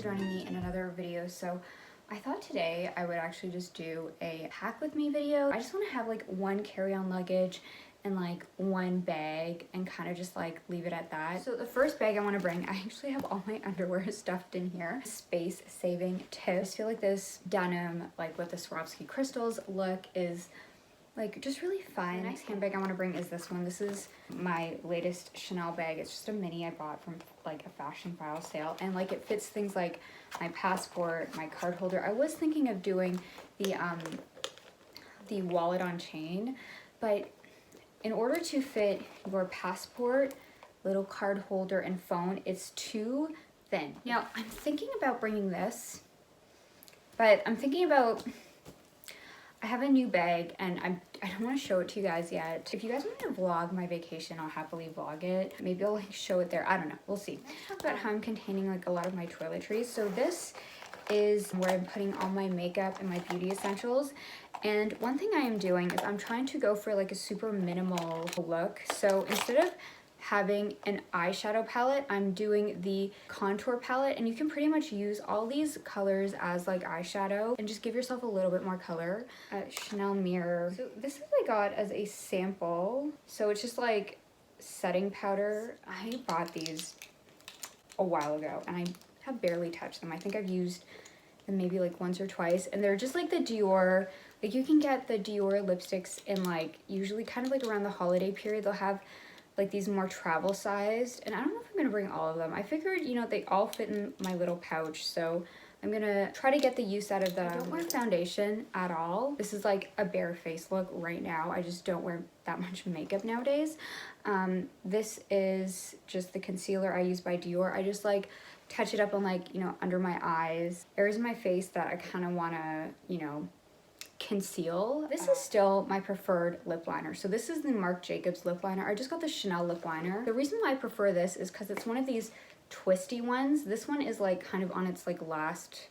joining me in another video. So I thought today I would actually just do a pack with me video. I just want to have like one carry-on luggage and like one bag and kind of just like leave it at that. So the first bag I want to bring, I actually have all my underwear stuffed in here. Space saving tip. I just feel like this denim, like with the Swarovski crystals look, is like just really fun. The next handbag I want to bring is this one. This is my latest Chanel bag. It's just a mini I bought from like a fashion file sale, and like it fits things like my passport, my card holder. I was thinking of doing the wallet on chain, but in order to fit your passport, little card holder, and phone, it's too thin. Now I'm thinking about bringing this, but I'm thinking about, I have a new bag and I don't want to show it to you guys yet. If you guys want me to vlog my vacation, I'll happily vlog it. Maybe I'll like show it there. I don't know. We'll see. Let's talk about how I'm containing like a lot of my toiletries. So this is where I'm putting all my makeup and my beauty essentials. And one thing I am doing is I'm trying to go for like a super minimal look. So instead of having an eyeshadow palette, I'm doing the contour palette, and you can pretty much use all these colors as like eyeshadow and just give yourself a little bit more color. Chanel mirror. So this is I got as a sample. So it's just like setting powder. I bought these a while ago and I have barely touched them. I think I've used them maybe like once or twice, and they're just like the Dior, like you can get the Dior lipsticks in like usually kind of like around the holiday period. They'll have like these more travel sized, and I don't know if I'm gonna bring all of them. I figured, you know, they all fit in my little pouch, so I'm gonna try to get the use out of them. I don't wear foundation at all. This is like a bare face look right now. I just don't wear that much makeup nowadays. This is just the concealer I use by Dior. I just like touch it up on like, you know, under my eyes, areas of my face that I kind of wanna, you know, conceal. This is still my preferred lip liner. So this is the Marc Jacobs lip liner. I just got the Chanel lip liner. The reason why I prefer this is because it's one of these twisty ones. This one is like kind of on its like last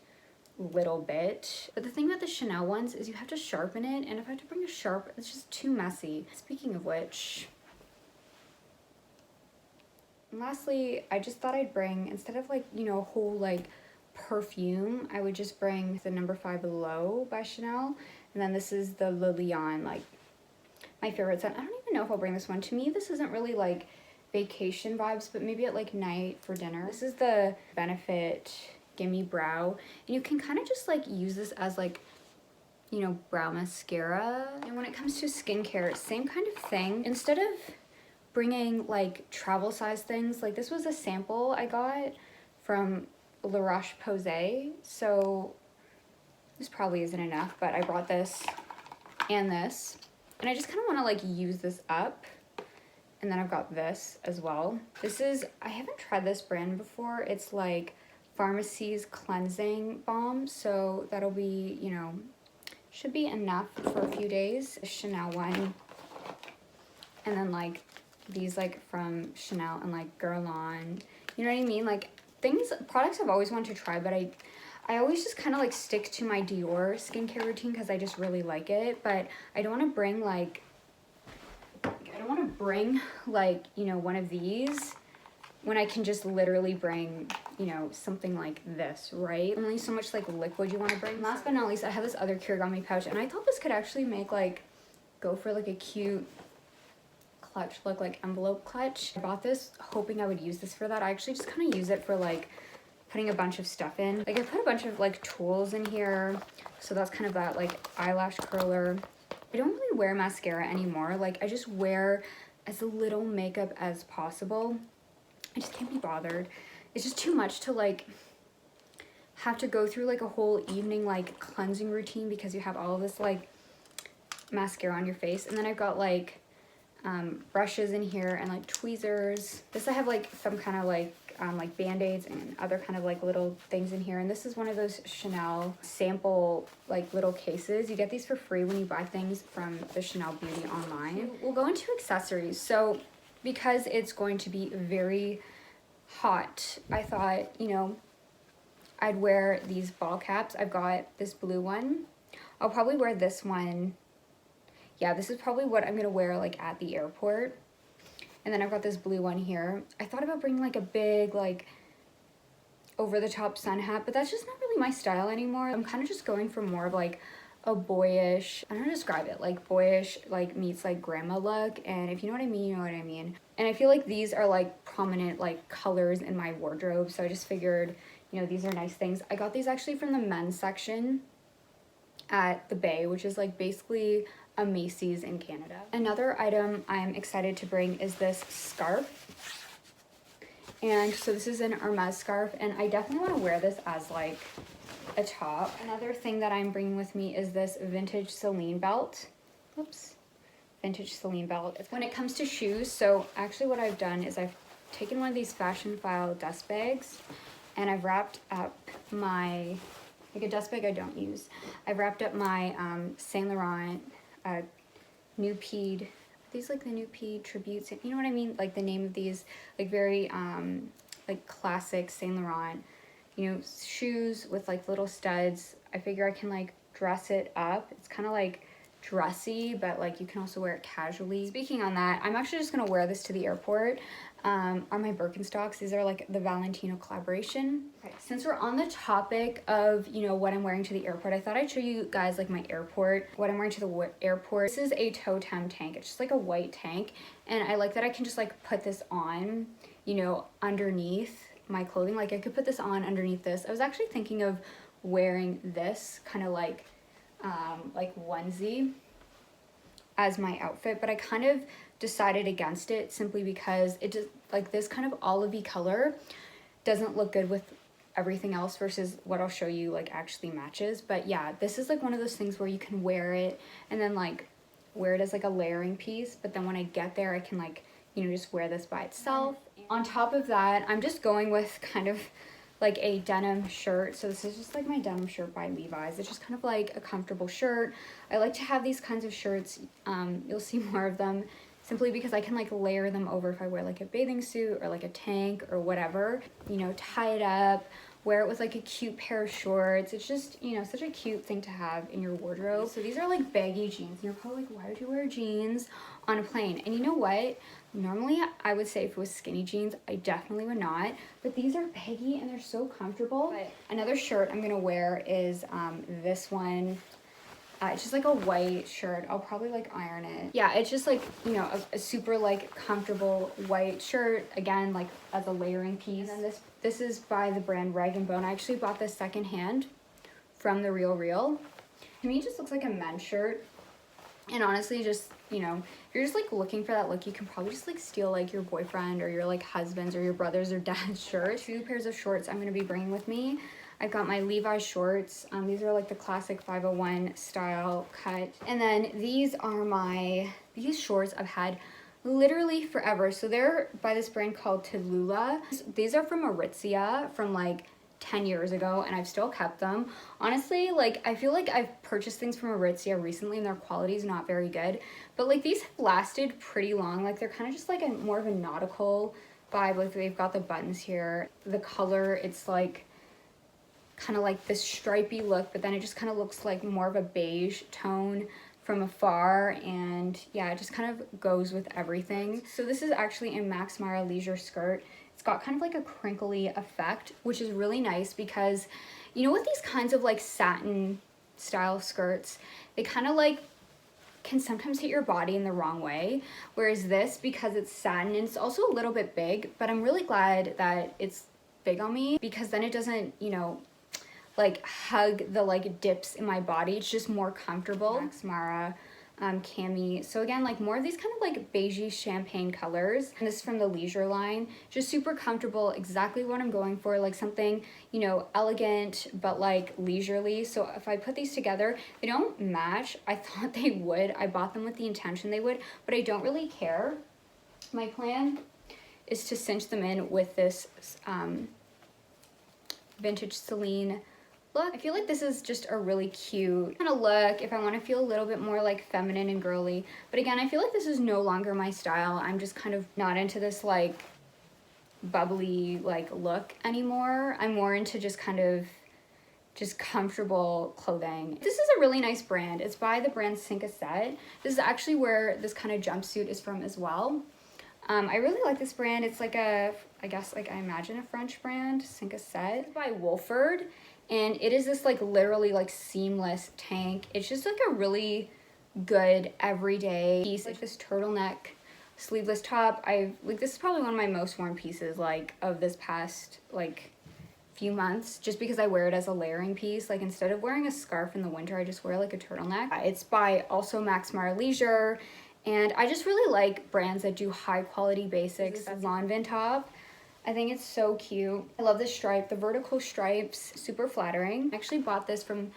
little bit. But the thing about the Chanel ones is you have to sharpen it, and if I have to bring a sharp, it's just too messy. Speaking of which, and lastly, I just thought I'd bring, instead of like, you know, a whole like perfume, I would just bring the No. 5 Low by Chanel. And then this is the Le Lion, like my favorite scent. I don't even know if I'll bring this one. To me, this isn't really like vacation vibes, but maybe at like night for dinner. This is the Benefit Gimme Brow. And you can kind of just like use this as like, you know, brow mascara. And when it comes to skincare, same kind of thing. Instead of bringing like travel size things, like this was a sample I got from La Roche-Posay, so this probably isn't enough, but I brought this and this, and I just kind of want to like use this up. And then I've got this as well. This is, I haven't tried this brand before. It's like Pharmacy's cleansing balm, so that'll be, you know, should be enough for a few days. The Chanel one, and then like these like from Chanel and like Guerlain, you know what I mean? Like products I've always wanted to try, but I always just kind of like stick to my Dior skincare routine because I just really like it. But I don't want to bring like, you know, one of these when I can just literally bring, you know, something like this, right? Only so much like liquid you want to bring. Last but not least, I have this other Kirigami pouch, and I thought this could actually make like, go for like a cute clutch look, like envelope clutch. I bought this hoping I would use this for that. I actually just kind of use it for like putting a bunch of stuff in. Like I put a bunch of like tools in here, so that's kind of that like eyelash curler. I don't really wear mascara anymore. Like I just wear as little makeup as possible. I just can't be bothered. It's just too much to like have to go through like a whole evening like cleansing routine because you have all of this like mascara on your face. And then I've got like brushes in here and like tweezers. This I have like some kind of like band-aids and other kind of like little things in here. And this is one of those Chanel sample like little cases. You get these for free when you buy things from the Chanel Beauty online. We'll go into accessories. So because it's going to be very hot, I thought, you know, I'd wear these ball caps. I've got this blue one. I'll probably wear this one. Yeah, this is probably what I'm gonna wear like at the airport. And then I've got this blue one here. I thought about bringing like a big like over-the-top sun hat, but that's just not really my style anymore. I'm kind of just going for more of like a boyish, I don't know how to describe it, like boyish, like meets like grandma look, and if you know what I mean, you know what I mean. And I feel like these are like prominent like colors in my wardrobe, so I just figured, you know, these are nice things. I got these actually from the men's section at the Bay, which is like basically a Macy's in Canada. Another item I'm excited to bring is this scarf. And so this is an Hermes scarf, and I definitely want to wear this as like a top. Another thing that I'm bringing with me is this vintage Celine belt. Oops. Vintage Celine belt. When it comes to shoes, so actually what I've done is I've taken one of these fashion file dust bags and I've wrapped up my, like a dust bag I don't use. I've wrapped up my Saint Laurent New Pede, these like the New Pede tributes, you know what I mean? Like the name of these, like very like classic Saint Laurent, you know, shoes with like little studs. I figure I can like dress it up. It's kind of like dressy, but like you can also wear it casually. Speaking on that, I'm actually just gonna wear this to the airport. Are my Birkenstocks. These are like the Valentino collaboration. Okay, since we're on the topic of, you know, what I'm wearing to the airport, I thought I'd show you guys like my airport, what I'm wearing to the airport. This is a Totem tank. It's just like a white tank, and I like that I can just like put this on, you know, underneath my clothing. Like I could put this on underneath this. I was actually thinking of wearing this kind of like onesie as my outfit, but I kind of decided against it simply because it just like this kind of olivey color doesn't look good with everything else versus what I'll show you like actually matches. But yeah, this is like one of those things where you can wear it and then like wear it as like a layering piece, but then when I get there I can like, you know, just wear this by itself. On top of that, I'm just going with kind of like a denim shirt. So this is just like my denim shirt by Levi's. It's just kind of like a comfortable shirt. I like to have these kinds of shirts. You'll see more of them simply because I can like layer them over if I wear like a bathing suit or like a tank or whatever, you know, tie it up, wear it with like a cute pair of shorts. It's just, you know, such a cute thing to have in your wardrobe. So these are like baggy jeans. And you're probably like, why would you wear jeans on a plane? And you know what? Normally I would say if it was skinny jeans, I definitely would not, but these are baggy and they're so comfortable. But another shirt I'm gonna wear is this one. It's just like a white shirt. I'll probably like iron it. Yeah, it's just like, you know, a super like comfortable white shirt, again, like as a layering piece. And then this is by the brand Rag & Bone. I actually bought this secondhand from The Real Real. To me, it just looks like a men's shirt. And honestly, just, you know, if you're just like looking for that look, you can probably just like steal like your boyfriend or your like husband's or your brother's or dad's shirt. 2 pairs of shorts I'm gonna be bringing with me. I've got my Levi's shorts. These are like the classic 501 style cut. And then these are these shorts I've had literally forever. So they're by this brand called Tallulah. These are from Aritzia from like 10 years ago, and I've still kept them. Honestly, like I feel like I've purchased things from Aritzia recently and their quality is not very good, but like these have lasted pretty long. Like they're kind of just like a more of a nautical vibe. Like they've got the buttons here. The color, it's like kind of like this stripy look, but then it just kind of looks like more of a beige tone from afar, and yeah, it just kind of goes with everything. So this is actually a Max Mara leisure skirt. It's got kind of like a crinkly effect, which is really nice because, you know, with these kinds of like satin style skirts, they kind of like can sometimes hit your body in the wrong way. Whereas this, because it's satin and it's also a little bit big, but I'm really glad that it's big on me because then it doesn't, you know, like hug the like dips in my body. It's just more comfortable. Max Mara cami. So again, like more of these kind of like beigey champagne colors. And this is from the leisure line. Just super comfortable, exactly what I'm going for, like something, you know, elegant but like leisurely. So if I put these together, they don't match. I thought they would. I bought them with the intention they would, but I don't really care. My plan is to cinch them in with this vintage Celine look. I feel like this is just a really cute kind of look if I want to feel a little bit more like feminine and girly. But again, I feel like this is no longer my style. I'm just kind of not into this like bubbly like look anymore. I'm more into just kind of just comfortable clothing. This is a really nice brand. It's by the brand Cinq à Sept. This is actually where this kind of jumpsuit is from as well. I really like this brand. It's like a, I guess like I imagine a French brand, Cinq Set. It's by Wolford, and it is this like literally like seamless tank. It's just like a really good everyday piece. Like this turtleneck sleeveless top. This is probably one of my most worn pieces like of this past like few months, just because I wear it as a layering piece. Like instead of wearing a scarf in the winter, I just wear like a turtleneck. It's by also Max Mara Leisure, and I just really like brands that do high quality basics. This Lanvin top, I think it's so cute. I love this stripe, the vertical stripes, super flattering. I actually bought this from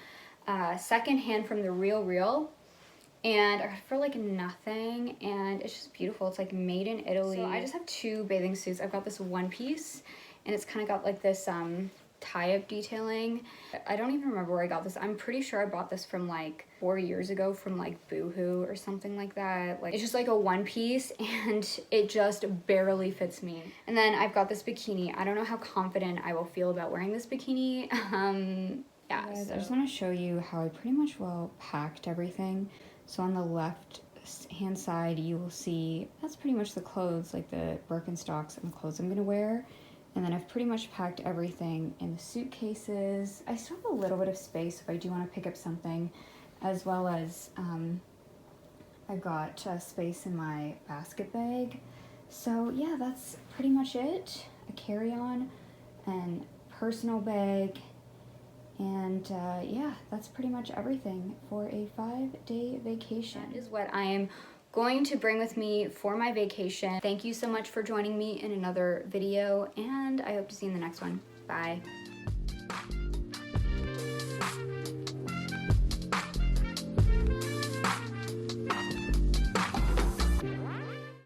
secondhand from The Real, and I got it for like nothing, and it's just beautiful. It's like made in Italy. So I just have two bathing suits. I've got this one piece, and it's kind of got like this tie-up detailing. I don't even remember where I got this. I'm pretty sure I bought this from like 4 years ago from like Boohoo or something like that. Like it's just like a one piece, and it just barely fits me. And then I've got this bikini. I don't know how confident I will feel about wearing this bikini. Yeah, guys, so I just want to show you how I pretty much well packed everything. So on the left hand side, you will see that's pretty much the clothes, like the Birkenstocks and the clothes I'm gonna wear. And then I've pretty much packed everything in the suitcases. I still have a little bit of space if I do want to pick up something, as well as I've got space in my basket bag. So yeah, that's pretty much it. A carry-on and personal bag. And yeah, that's pretty much everything for a 5-day vacation. That is what I am going to bring with me for my vacation. Thank you so much for joining me in another video, and I hope to see you in the next one. Bye.